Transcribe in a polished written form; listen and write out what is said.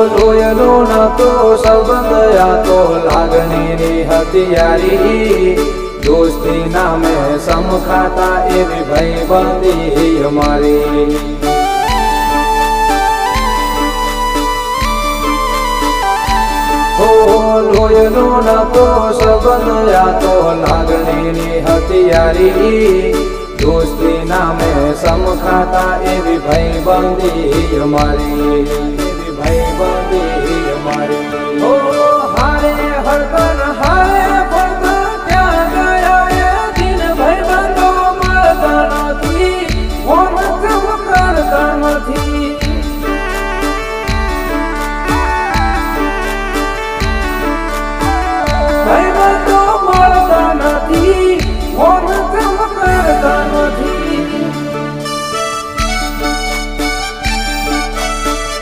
લોયનો નતો સંબંધ આ તો લાગણીની હથિયારી દોસ્તી નામે સમખાતા એવી ભાઈબંધી અમારી લોયનો નતો સંબંધ આ તો લાગણીની હથિયારી દોસ્તી નામે સમખાતા એવી ભાઈબંધી અમારી એવી ભાઈબંધી અમારી